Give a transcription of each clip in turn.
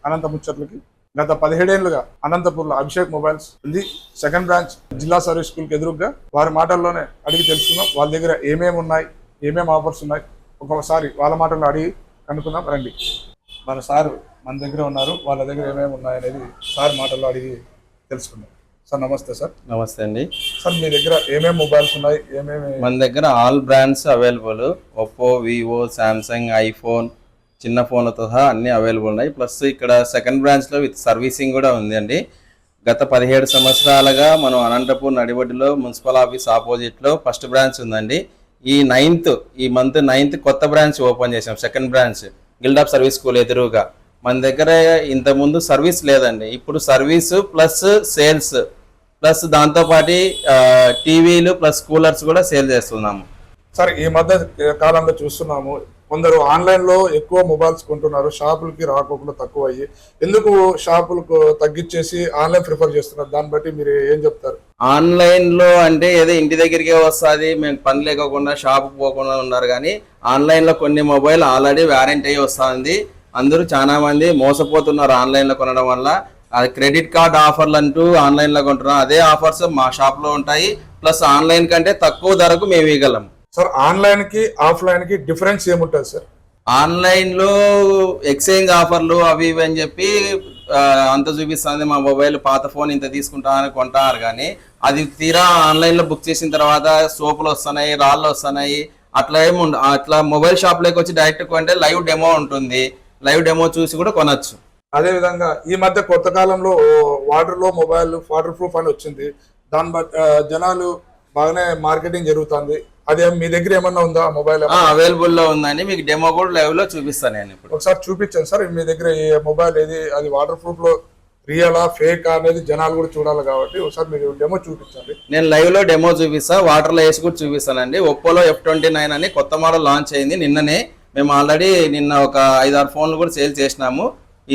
అనంత ముచ్చట్లకి. గత 17 ఏళ్లుగా అనంతపూర్లో అభిషేక్ మొబైల్స్ ఉంది. సెకండ్ బ్రాంచ్ జిల్లా సర్వీస్ స్కూల్కి ఎదురుగా. వారి మాటల్లోనే అడిగి తెలుసుకుందాం వాళ్ళ దగ్గర ఏమేమి ఉన్నాయి, ఏమేమి ఆఫర్స్ ఉన్నాయి. ఒక్కొక్కసారి వాళ్ళ మాటల్లో అడిగి కనుక్కుందాం రండి. మన సార్ మన దగ్గర ఉన్నారు, వాళ్ళ దగ్గర ఏమేమి ఉన్నాయనేది సార్ మాటల్లో అడిగి తెలుసుకుందాం. సార్ నమస్తే. సార్ నమస్తే అండి. సార్ మీ దగ్గర ఏమేమి మొబైల్స్ ఉన్నాయి, ఏమేమి? మన దగ్గర all brands available. Oppo, Vivo, Samsung, iPhone, చిన్న ఫోన్లతో సహా అన్నీ అవైలబుల్ ఉన్నాయి. ప్లస్ ఇక్కడ సెకండ్ బ్రాంచ్లో విత్ సర్వీసింగ్ కూడా ఉంది అండి. గత 17 సంవత్సరాలుగా మనం అనంతపూర్ నడిబొడ్డులో మున్సిపల్ ఆఫీస్ ఆపోజిట్లో ఫస్ట్ బ్రాంచ్ ఉందండి. ఈ మంత్ 9th కొత్త బ్రాంచ్ ఓపెన్ చేసాం. Second branch guild of service school ఎదురుగా. మన దగ్గర ఇంతకుముందు సర్వీస్ లేదండి, ఇప్పుడు సర్వీసు ప్లస్ సేల్స్ ప్లస్ దాంతోపాటు టీవీలు ప్లస్ కూలర్స్ కూడా సేల్ చేస్తున్నాము. సార్ ఈ మధ్య కాలంలో చూస్తున్నాము కొందరు ఆన్లైన్లో ఎక్కువ మొబైల్స్ కొంటున్నారు, షాపులకి రాకోకుండా తక్కువ అయ్యి. ఎందుకు షాపులకు తగ్గించేసి ఆన్లైన్ ప్రిఫర్ చేస్తున్నారు? దాన్ని బట్టి మీరు ఏం చెప్తారు? ఆన్లైన్లో అంటే ఏదో ఇంటి దగ్గరికే వస్తుంది, మేము పని లేకుండా షాప్ పోకుండా ఉన్నారు. కానీ ఆన్లైన్లో కొన్ని మొబైల్ ఆల్రెడీ వారంటీ అయ్యి వస్తుంది. అందరూ చాలా మంది మోసపోతున్నారు ఆన్లైన్లో కొనడం వల్ల. అది క్రెడిట్ కార్డ్ ఆఫర్లు అంటూ ఆన్లైన్లో కొంటున్నాం. అదే ఆఫర్స్ మా షాప్లో ఉంటాయి. ప్లస్ ఆన్లైన్ కంటే తక్కువ ధరకు మేము ఇవ్వగలం. సార్ ఆన్లైన్ కి ఆఫ్లైన్ కి డిఫరెన్స్ ఏముంటుంది సార్? ఆన్లైన్లో ఎక్స్చేంజ్ ఆఫర్లు అవి ఇవి అని చెప్పి అంత చూపిస్తుంది. మా మొబైల్ పాత ఫోన్ ఇంత తీసుకుంటామని కొంటారు. కానీ అది తీరా ఆన్లైన్లో బుక్ చేసిన తర్వాత సోపులు వస్తున్నాయి, రాళ్ళు వస్తున్నాయి. అట్లా మొబైల్ షాప్లోకి వచ్చి డైరెక్ట్ కొంటే లైవ్ డెమో ఉంటుంది. లైవ్ డెమో చూసి కూడా కొనొచ్చు. అదే విధంగా ఈ మధ్య కొత్త కాలంలో వాటర్లో మొబైల్ వాటర్ ప్రూఫ్ అని వచ్చింది. దాన్ని బట్టి జనాలు బాగానే మార్కెటింగ్ జరుగుతుంది. అదే మీ దగ్గర ఏమన్నా ఉందా మొబైల్? అవైలబుల్ లో ఉందండి. మీకు డెమో కూడా లైవ్ లో చూపిస్తాను నేను ఇప్పుడు. ఒకసారి చూపించాను సార్. మీ దగ్గర ఏ మొబైల్ ఏది, అది వాటర్ ప్రూఫ్ లో రియలా ఫేకా అనేది జనాలు కూడా చూడాలి కాబట్టి ఒకసారి మీరు డెమో చూపించండి. నేను లైవ్ లో డెమో చూపిస్తా, వాటర్ లో వేసి కూడా చూపిస్తానండి. ఒప్పోలో F29 అని కొత్త మోడల్ లాంచ్ అయింది నిన్ననే. మేము ఆల్రెడీ నిన్న ఒక 5-6 ఫోన్లు కూడా సేల్ చేసినాము.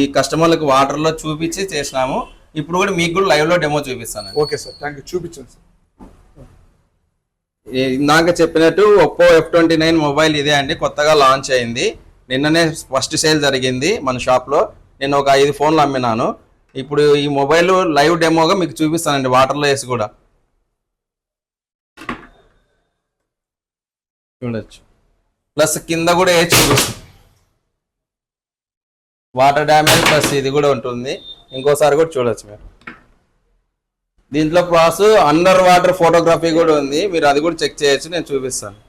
ఈ కస్టమర్లకు వాటర్ లో చూపించి చేసినాము. ఇప్పుడు కూడా మీకు కూడా లైవ్ లో డెమో చూపిస్తాను. Okay sir, thank you. చూపించండి సార్. ఇందాక చెప్పినట్టు ఒప్పో F29 మొబైల్ ఇదే అండి, కొత్తగా లాంచ్ అయింది. నిన్ననే ఫస్ట్ సేల్ జరిగింది మన షాప్లో. నేను ఒక 5 ఫోన్లు అమ్మినాను. ఇప్పుడు ఈ మొబైల్ లైవ్ డెమోగా మీకు చూపిస్తానండి, వాటర్లో వేసి కూడా చూడొచ్చు. ప్లస్ కింద కూడా వేసి చూపిస్తాను. వాటర్ డ్యామేజ్ ప్లస్ ఇది కూడా ఉంటుంది. ఇంకోసారి కూడా చూడొచ్చు మీరు. దీంట్లో ప్లస్ అండర్ వాటర్ ఫోటోగ్రఫీ కూడా ఉంది, మీరు అది కూడా చెక్ చేయొచ్చు. నేను చూపిస్తాను.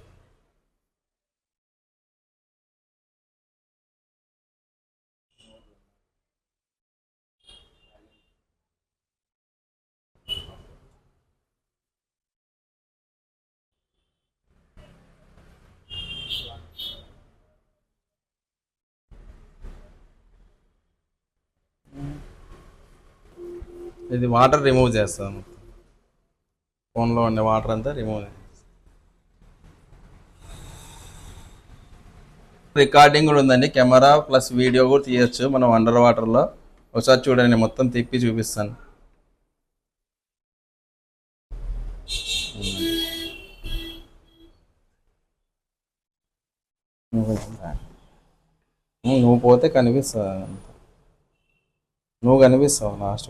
ఇది వాటర్ రిమూవ్ చేస్తాను. ఫోన్లో ఉండే వాటర్ అంతా రిమూవ్ చేస్తాను. రికార్డింగ్ కూడా ఉందండి, కెమెరా ప్లస్ వీడియో కూడా తీయచ్చు మనం అండర్ వాటర్లో. ఒకసారి చూడండి, మొత్తం తిప్పి చూపిస్తాను. నువ్వు పోతే కనిపిస్తుంది, నువ్వు కనిపిస్తావు లాస్ట్.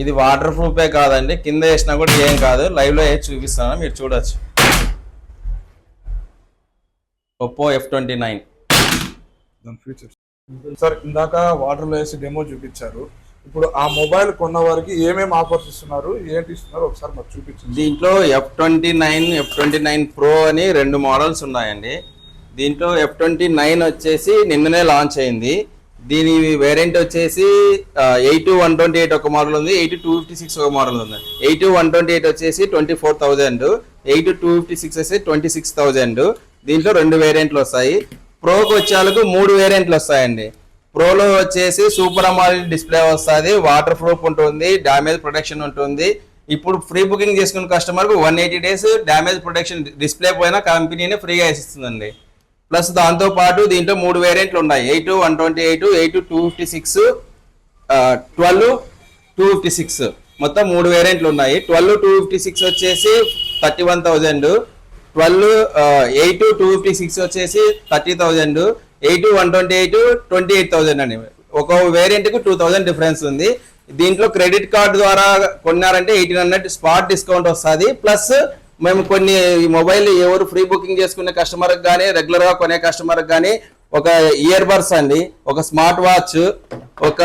ఇది వాటర్ ప్రూఫే కాదండి, కింద వేసినా కూడా ఏం కాదు. లైవ్ లో వేసి చూపిస్తాను, మీరు చూడొచ్చు. Oppo F29 sir. ఇందాక వాటర్ లో వేసి డెమో చూపించారు. ఇప్పుడు ఆ మొబైల్ కొన్న వారికి ఏమేమి ఆఫర్స్ ఇస్తున్నారు, ఏంటి ఇస్తున్నారు ఒకసారి మాకు చూపించండి. దీంట్లో F29 Pro అని 2 మోడల్స్ ఉన్నాయండి. దీంట్లో F29 వచ్చేసి నిన్ననే లాంచ్ అయింది. దీని వేరియంట్ వచ్చేసి 82,128 ఒక మోడల్ ఉంది, 8256 ఒక మోడల్ ఉంది. 82,128 వచ్చేసి 24,000, 8256 వచ్చేసి 26,000. దీంట్లో 2 వేరియంట్లు వస్తాయి. ప్రోకి వచ్చేందుకు 3 వేరియంట్లు వస్తాయండి. ప్రోలో వచ్చేసి సూపర్ అమోలెడ్ డిస్ప్లే వస్తుంది, వాటర్ ప్రూఫ్ ఉంటుంది, డ్యామేజ్ ప్రొటెక్షన్ ఉంటుంది. ఇప్పుడు ఫ్రీ బుకింగ్ చేసుకున్న కస్టమర్కు 180 days డ్యామేజ్ ప్రొటెక్షన్ డిస్ప్లే పోయినా కంపెనీనే ఫ్రీగా ఇస్తుందండి. ప్లస్ దాంతో పాటు దీంట్లో 3 వేరియంట్లు ఉన్నాయి, 8, 128, 8, 256, 12, 256 మొత్తం 3 వేరియంట్లు ఉన్నాయి. 12, 256 వచ్చేసి 31,000, 12, 8, 256 వచ్చేసి 30,000, 8, 128, 28,000 అండి. ఒక వేరియంట్కి 2,000 డిఫరెన్స్ ఉంది. దీంట్లో క్రెడిట్ కార్డు ద్వారా కొన్నారంటే 1,800 స్పాట్ డిస్కౌంట్ వస్తుంది. ప్లస్ మేము కొన్ని మొబైల్ ఎవరు ఫ్రీ బుకింగ్ చేసుకునే కస్టమర్కి కానీ రెగ్యులర్గా కొనే కస్టమర్కి కానీ ఒక ఇయర్ బడ్స్ అండి, ఒక స్మార్ట్ వాచ్, ఒక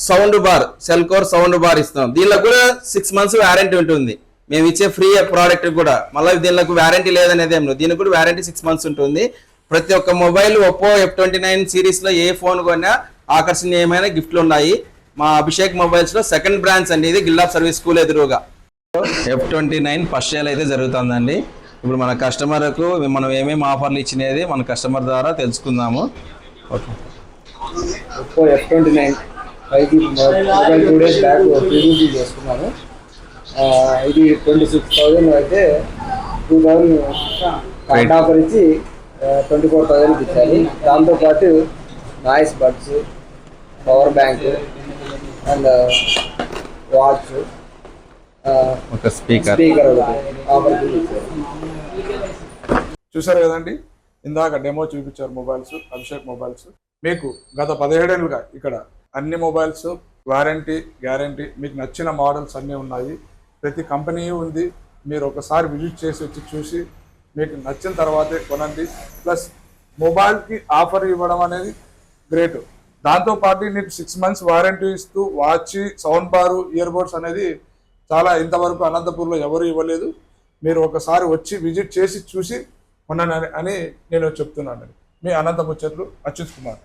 సౌండ్ బార్, సెల్కోర్ సౌండ్ బార్ ఇస్తాం. దీనిలో కూడా 6 months వారంటీ ఉంటుంది. మేము ఇచ్చే ఫ్రీ ప్రోడక్ట్ కూడా మళ్ళీ దీనికి వారంటీ లేదనేది ఏం లేదు, దీనికి కూడా వారంటీ 6 months ఉంటుంది. ప్రతి ఒక్క మొబైల్ ఒప్పో F29 సిరీస్లో ఏ ఫోన్ కొన్నా ఆకర్షణీయమైన గిఫ్ట్లు ఉన్నాయి. మా అభిషేక్ మొబైల్స్లో సెకండ్ బ్రాంచ్ అండి, ఇది గిల్లాప్ సర్వీస్ స్కూల్ ఎదురుగా. F29 ఫస్ట్ సేల్ అయితే జరుగుతుందండి. ఇప్పుడు మన కస్టమర్కు మనం ఏమేమి ఆఫర్లు ఇచ్చినది మన కస్టమర్ ద్వారా తెలుసుకుందాము. Okay, Oppo F29 5G mobile 2 days back ప్రీబుకింగ్ చేసుకున్నాను. ఇది 26,000 అయితే 2,000 కార్డ్ ఆఫర్ ఇచ్చి 24,000 ఇచ్చారు. దాంతోపాటు noise buds, power bank and watch, ఒక స్పీకర్ ఆఫర్ ఇచ్చారు. చూసారు కదండి, ఇందాక డెమో చూపించారు మొబైల్స్, అభిషేక్ మొబైల్స్. మీకు గత 17 ఏళ్ళుగా ఇక్కడ అన్ని మొబైల్స్ వారంటీ, గ్యారంటీ, మీకు నచ్చిన మోడల్స్ అన్నీ ఉన్నాయి. ప్రతి కంపెనీ ఉంది. మీరు ఒకసారి విజిట్ చేసి వచ్చి చూసి మీకు నచ్చిన తర్వాతే కొనండి. ప్లస్ మొబైల్కి ఆఫర్ ఇవ్వడం అనేది గ్రేట్. దాంతోపాటు మీకు 6 months వారంటీ ఇస్తూ వాచ్, సౌండ్ బారు, ఇయర్ బడ్స్ అనేది చాలా ఇంతవరకు అనంతపూర్లో ఎవరు ఇవ్వలేదు. మీరు ఒకసారి వచ్చి విజిట్ చేసి చూసి కొనని అని నేను చెప్తున్నాను. మీ అనంత ముచ్చట్లు అచ్యుత్ కుమార్.